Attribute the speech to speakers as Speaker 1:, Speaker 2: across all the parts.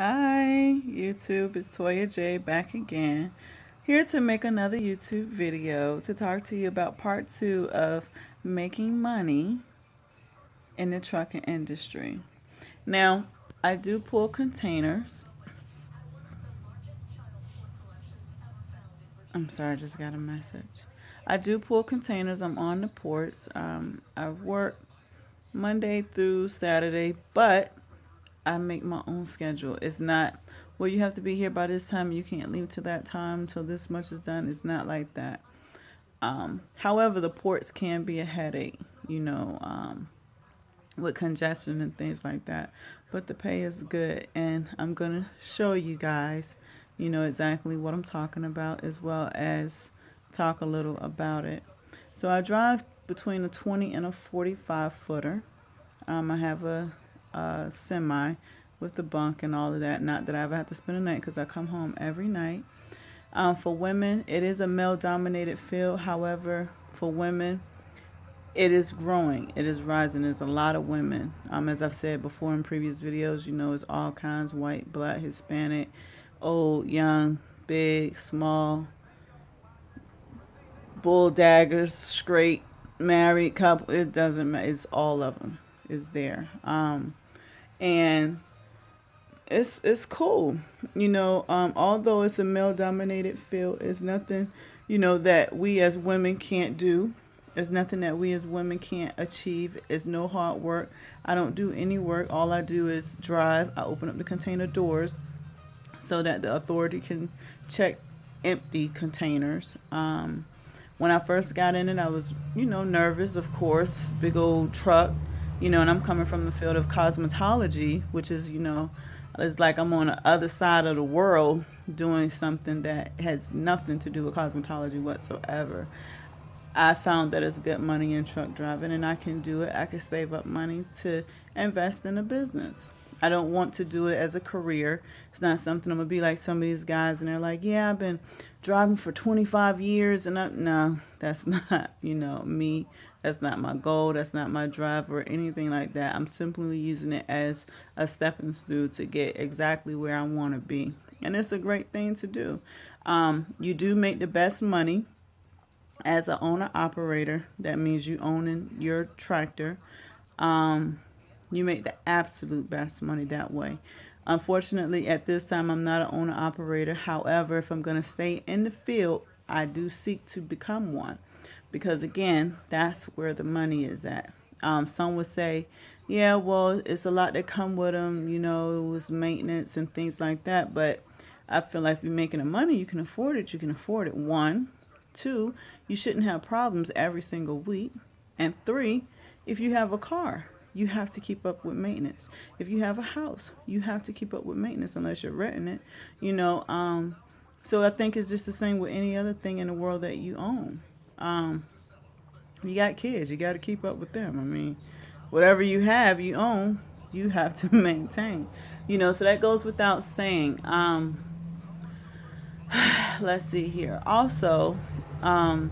Speaker 1: Hi, YouTube. It's Toya J back again. Here to make another YouTube video to talk to you about part two of making money in the trucking industry. Now, I do pull containers. I'm sorry, I just got a message. I do pull containers. I'm on the ports. I work Monday through Saturday, but I make my own schedule. It's not, well, you have to be here by this time. You can't leave till that time till this much is done. It's not like that. However, the ports can be a headache, with congestion and things like that. But the pay is good, and I'm going to show you guys, exactly what I'm talking about, as well as talk a little about it. So I drive between a 20 and a 45 footer. I have a semi with the bunk and all of that. Not that I ever have to spend a night because I come home every night. For women, it is a male dominated field. However, for women, it is growing. It is rising. There's a lot of women. As I've said before in previous videos, it's all kinds: white, black, Hispanic, old, young, big, small, bull daggers, straight, married couple. It doesn't matter. It's all of them is there. And it's cool. Although it's a male dominated field, it's nothing, that we as women can't do. It's nothing that we as women can't achieve. It's no hard work. I don't do any work. All I do is drive. I open up the container doors so that the authority can check empty containers. When I first got in it, I was, nervous, of course. Big old truck, and I'm coming from the field of cosmetology, which is, it's like I'm on the other side of the world doing something that has nothing to do with cosmetology whatsoever. I found that it's good money in truck driving, and I can do it. I can save up money to invest in a business. I don't want to do it as a career. It's not something I'm gonna be like some of these guys, and they're like, "Yeah, I've been driving for 25 years," and no, that's not me. That's not my goal. That's not my drive or anything like that. I'm simply using it as a stepping stool to get exactly where I want to be, and it's a great thing to do. You do make the best money as an owner operator. That means you owning your tractor. um, you make the absolute best money that way. Unfortunately, at this time, I'm not an owner operator. However, if I'm going to stay in the field, I do seek to become one, because again, that's where the money is at. Some would say, yeah, well, it's a lot that come with them, it was maintenance and things like that. But I feel like if you're making the money, you can afford it. You can afford it. One, two, you shouldn't have problems every single week. And three, if you have a car, you have to keep up with maintenance. If you have a house, you have to keep up with maintenance unless you're renting it. You know, um, so I think it's just the same with any other thing in the world that you own. Um, you got kids, you got to keep up with them. I mean, whatever you have, you own, you have to maintain. So that goes without saying. Let's see here. Also, um,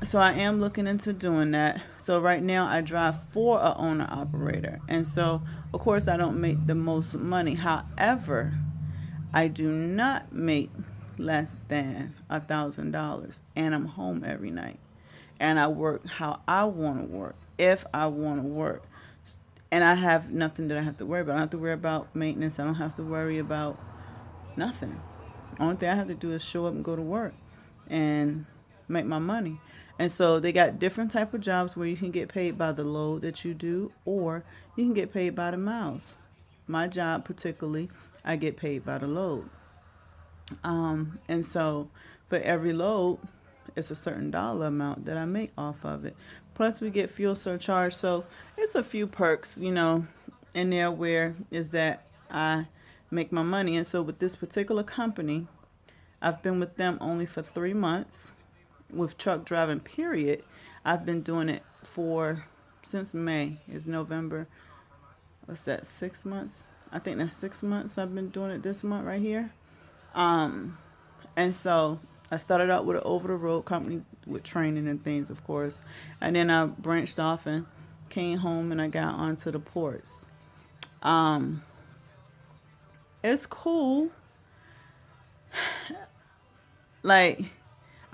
Speaker 1: so I am looking into doing that. So right now I drive for a owner operator, and so of course I don't make the most money. However, I do not make less than $1,000, and I'm home every night, and I work how I want to work if I want to work, and I have nothing that I have to worry about. I don't have to worry about maintenance. I don't have to worry about nothing. Only thing I have to do is show up and go to work and make my money. And so they got different type of jobs where you can get paid by the load that you do, or you can get paid by the miles. My job particularly, I get paid by the load. And so for every load, it's a certain dollar amount that I make off of it. Plus we get fuel surcharge. So it's a few perks, in there where is that I make my money. And so with this particular company, I've been with them only for 3 months. With truck driving, period, I've been doing it for since May. It's November. What's that? 6 months. I think that's 6 months. I've been doing it this month right here. Um, and so I started out with an over the road company with training and things, of course, and then I branched off and came home and I got onto the ports. Um, It's cool. Like,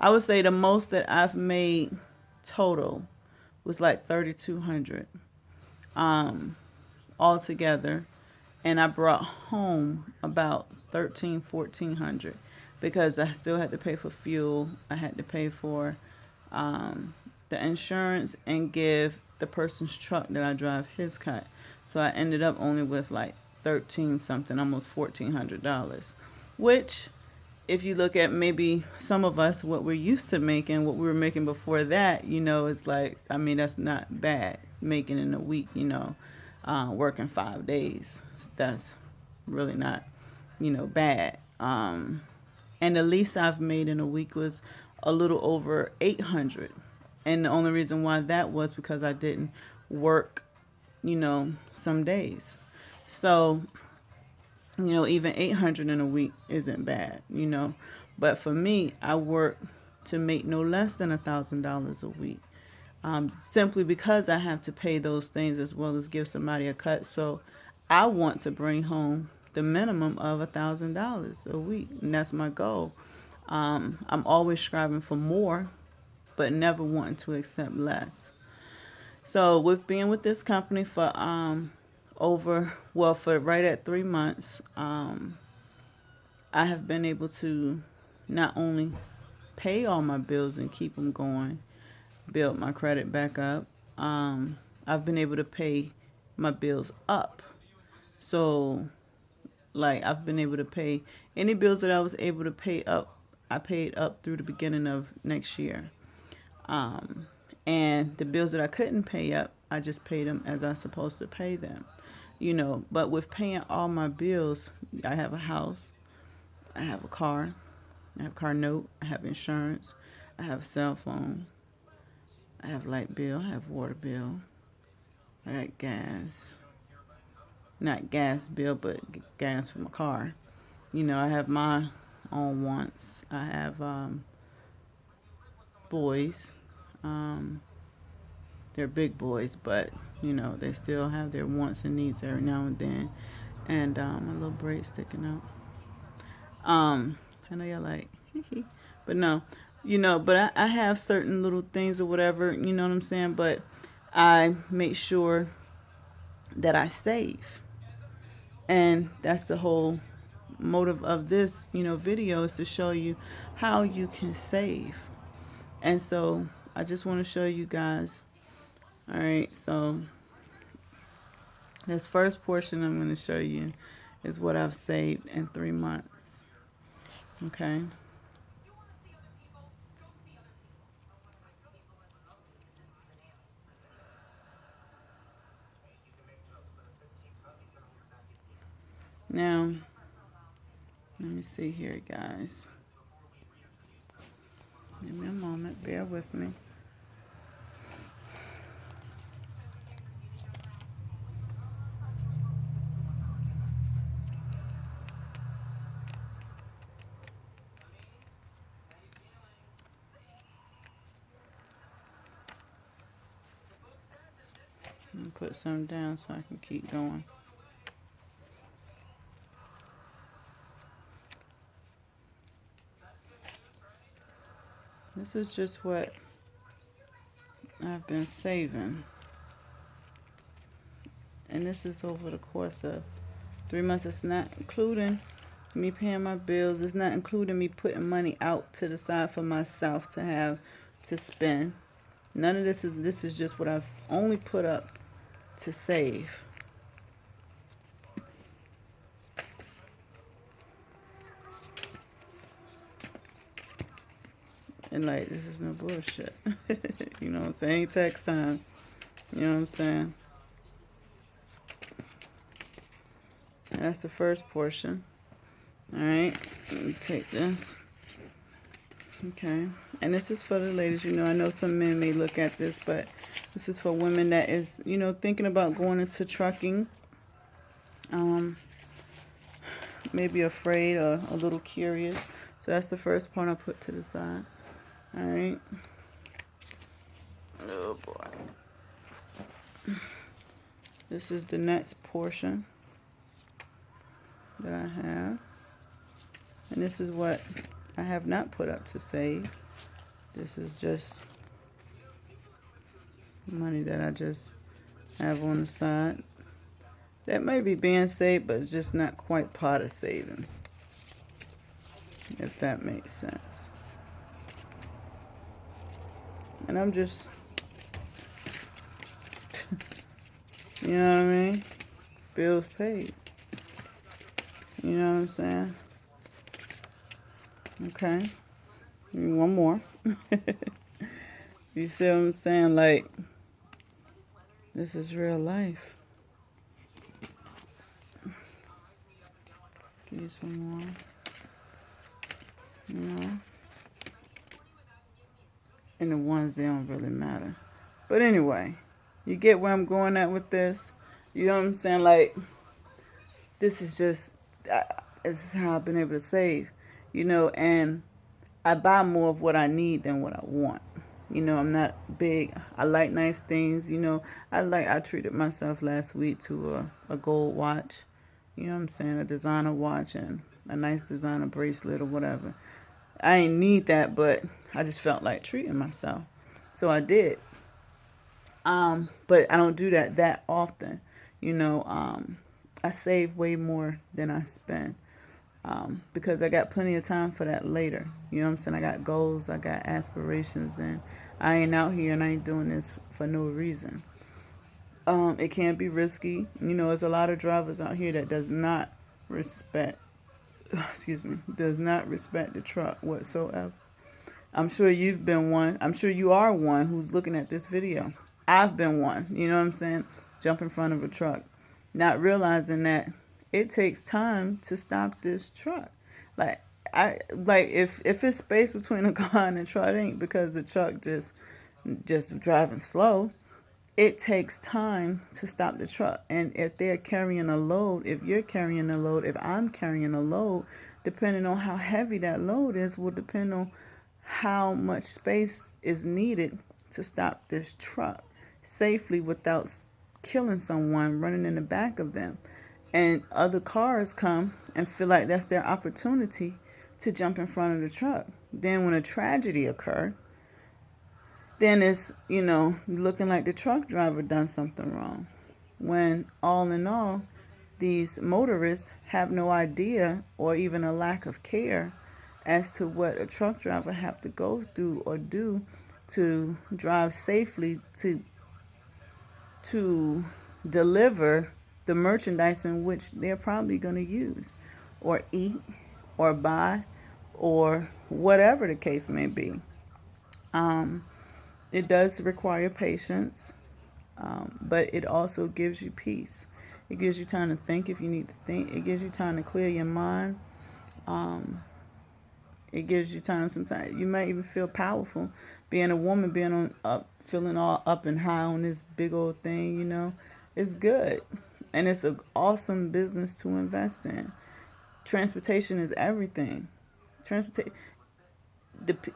Speaker 1: I would say the most that I've made total was like 3,200 um altogether, and I brought home about 1,400 because I still had to pay for fuel. I had to pay for the insurance and give the person's truck that I drive his cut. So I ended up only with like 13 something, almost $1,400, which if you look at maybe some of us, what we're used to making, what we were making before that, it's like, I mean, that's not bad making in a week, working 5 days. That's really not, bad. And the least I've made in a week was a little over 800. And the only reason why that was because I didn't work, some days. So, even 800 in a week isn't bad, But for me, I work to make no less than $1,000 a week. Simply because I have to pay those things as well as give somebody a cut. So I want to bring home the minimum of $1,000 a week, and that's my goal. I'm always striving for more, but never wanting to accept less. So with being with this company for for right at 3 months, I have been able to not only pay all my bills and keep them going, build my credit back up. I've been able to pay my bills up. So, like, I've been able to pay any bills that I was able to pay up. I paid up through the beginning of next year. Um, and the bills that I couldn't pay up, I just paid them as I was supposed to pay them. But with paying all my bills, I have a house, I have a car, I have a car note, I have insurance, I have a cell phone, I have light bill, I have water bill, I got gas. Not gas bill, but gas for my car. I have my own wants. I have boys. Um, they're big boys, but they still have their wants and needs every now and then. And my little braid sticking out. I know y'all like, but no, but I have certain little things or whatever. You know what I'm saying? But I make sure that I save, and that's the whole motive of this, video is to show you how you can save. And so I just want to show you guys. All right, so this first portion I'm going to show you is what I've saved in 3 months. Okay. Now, let me see here, guys. Give me a moment. Bear with me. I'm gonna put some down so I can keep going. This is just what I've been saving. And this is over the course of 3 months. It's not including me paying my bills. It's not including me putting money out to the side for myself to have to spend. None of this is just what I've only put up to save. And like, this is no bullshit. You know what I'm saying? Ain't tax time. You know what I'm saying? And that's the first portion. Alright, let me take this. Okay. And this is for the ladies. I know some men may look at this, but this is for women that is, thinking about going into trucking. Maybe afraid or a little curious. So that's the first part I put to the side. Alright. Oh boy. This is the next portion. that I have. And this is what I have not put up to save. This is just money that I just have on the side. That may be being saved, but it's just not quite part of savings, if that makes sense. And I'm just, you know what I mean? Bills paid. You know what I'm saying? Okay. One more. You see what I'm saying? Like, this is real life. Give you some more. You know? And the ones, they don't really matter. But anyway, you get where I'm going at with this? You know what I'm saying? Like, this is just, this is how I've been able to save. You know, and I buy more of what I need than what I want. You know, I'm not big. I like nice things. You know, I treated myself last week to a gold watch. You know what I'm saying? A designer watch and a nice designer bracelet or whatever. I ain't need that, but I just felt like treating myself. So I did. But I don't do that often. You know, I save way more than I spend. Because I got plenty of time for that later. You know what I'm saying? I got goals, I got aspirations, and I ain't out here and I ain't doing this for no reason. It can be risky. You know, there's a lot of drivers out here that does not respect, excuse me, does not respect the truck whatsoever. I'm sure you've been one. I'm sure you are one who's looking at this video. I've been one. You know what I'm saying? Jump in front of a truck, not realizing that it takes time to stop this truck. Like if it's space between a car and a truck, it ain't because the truck just driving slow. It takes time to stop the truck. And if they're carrying a load, if you're carrying a load, if I'm carrying a load, depending on how heavy that load is, will depend on how much space is needed to stop this truck safely without killing someone running in the back of them. And other cars come and feel like that's their opportunity to jump in front of the truck. Then when a tragedy occurs, then it's, you know, looking like the truck driver done something wrong. When all in all, these motorists have no idea or even a lack of care as to what a truck driver have to go through or do to drive safely to deliver the merchandise in which they're probably going to use or eat or buy or whatever the case may be. It does require patience, but it also gives you peace. It gives you time to think if you need to think. It gives you time to clear your mind. It gives you time sometimes. You might even feel powerful. Being a woman, being on up, feeling all up and high on this big old thing, you know, it's good. And it's an awesome business to invest in. Transportation is everything. Transportation,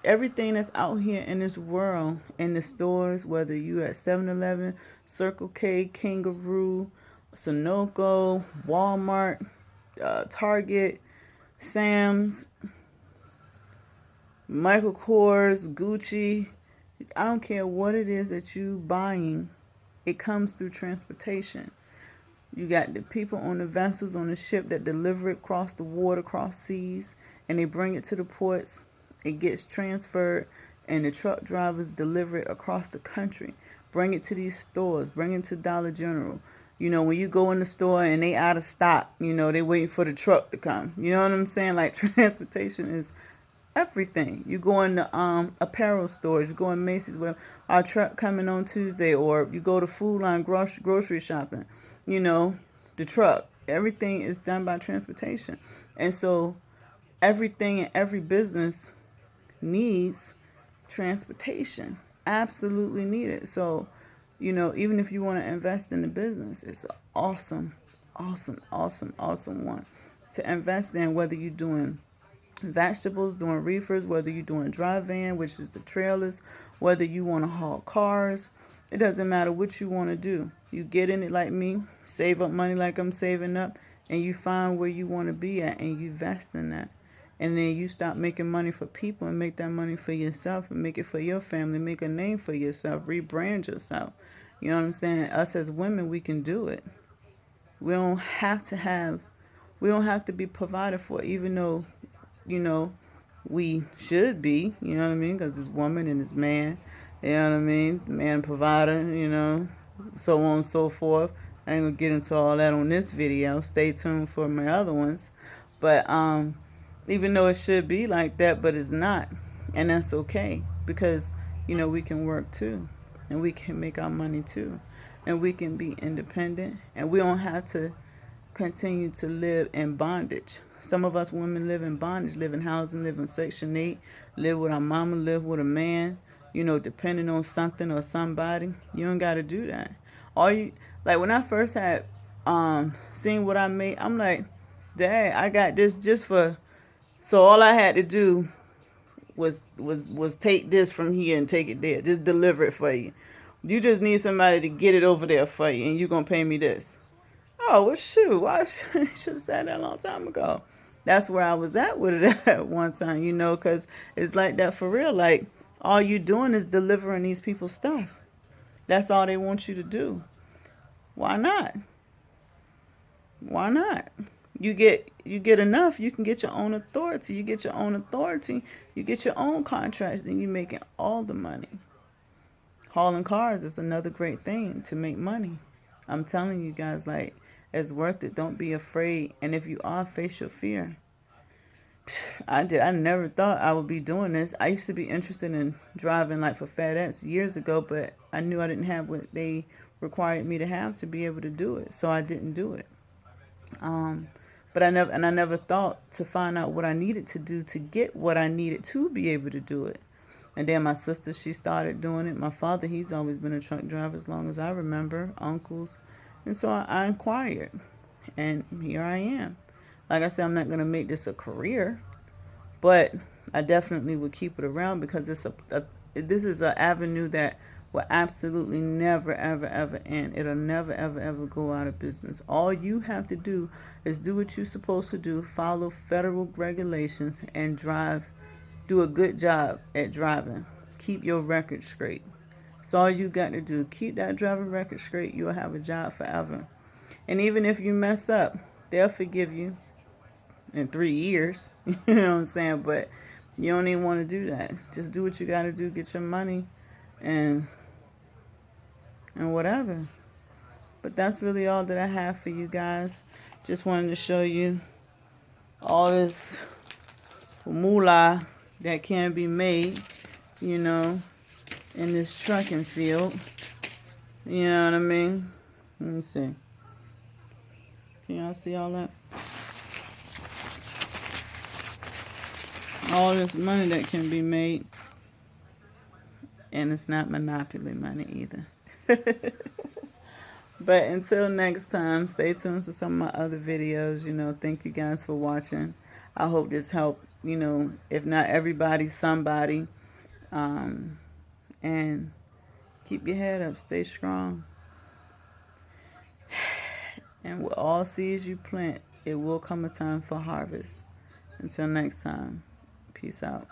Speaker 1: everything that's out here in this world, in the stores, whether you at 7-Eleven, Circle K, Kangaroo, Sunoco, Walmart, Target, Sam's, Michael Kors, Gucci, I don't care what it is that you buying, it comes through transportation. You got the people on the vessels on the ship that deliver it across the water, across seas, and they bring it to the ports. It gets transferred, and the truck drivers deliver it across the country. Bring it to these stores, bring it to Dollar General. You know, when you go in the store and they out of stock, you know, they waiting for the truck to come. You know what I'm saying? Like, transportation is everything. You go in the apparel stores, you go in Macy's, where our truck coming on Tuesday, or you go to Food Line grocery shopping. You know, the truck. Everything is done by transportation, and so everything in every business needs transportation. Absolutely needed. So, you know, even if you want to invest in the business, it's an awesome, awesome, awesome, awesome one to invest in. Whether you're doing vegetables, doing reefers, whether you're doing dry van, which is the trailers, whether you want to haul cars, it doesn't matter what you want to do. You get in it like me, save up money like I'm saving up, and you find where you want to be at and you invest in that. And then you stop making money for people and make that money for yourself and make it for your family, make a name for yourself, rebrand yourself. You know what I'm saying? Us as women, we can do it. We don't have to have, we don't have to be provided for, even though, you know, we should be, you know what I mean? Because it's woman and it's man, you know what I mean? Man provider, you know, so on and so forth. I ain't gonna get into all that on this video. Stay tuned for my other ones. But even though it should be like that, but it's not. And that's okay because, you know, we can work too. And we can make our money too. And we can be independent. And we don't have to continue to live in bondage. Some of us women live in bondage, live in housing, live in Section 8, live with our mama, live with a man, you know, depending on something or somebody. You don't got to do that. All you, like when I first had seen what I made, I'm like, Dad, I got this just for, so all I had to do was take this from here and take it there. Just deliver it for you. You just need somebody to get it over there for you, and you're gonna pay me this. Oh, well, shoot. Why should have said that a long time ago. That's where I was at with it at one time, you know, because it's like that for real. Like, all you doing is delivering these people stuff. That's all they want you to do. Why not? Why not? You get enough, you can get your own authority. You get your own authority, you get your own contracts, then you're making all the money. Hauling cars is another great thing to make money. I'm telling you guys, like, it's worth it. Don't be afraid. And if you are, face your fear. I never thought I would be doing this. I used to be interested in driving like for FedEx years ago, but I knew I didn't have what they required me to have to be able to do it. So I didn't do it. Um, but I never thought to find out what I needed to do to get what I needed to be able to do it. And then my sister, she started doing it. My father, he's always been a truck driver as long as I remember, uncles. And so I inquired. And here I am. Like I said, I'm not going to make this a career, but I definitely would keep it around because this is an avenue that will absolutely never, ever, ever end. It'll never, ever, ever go out of business. All you have to do is do what you're supposed to do, follow federal regulations, and drive. Do a good job at driving. Keep your record straight. That's all you got to do. Keep that driving record straight. You'll have a job forever. And even if you mess up, they'll forgive you in 3 years. You know what I'm saying? But you don't even want to do that. Just do what you got to do. Get your money and whatever. But that's really all that I have for you guys. Just wanted to show you all this moolah that can be made, you know, in this trucking field. You know what I mean? Let me see. Can y'all see all that? All this money that can be made. And it's not monopoly money either. But until next time, stay tuned to some of my other videos. You know, thank you guys for watching. I hope this helped, you know, if not everybody, somebody. And keep your head up. Stay strong. And with all seeds you plant, it will come a time for harvest. Until next time, peace out.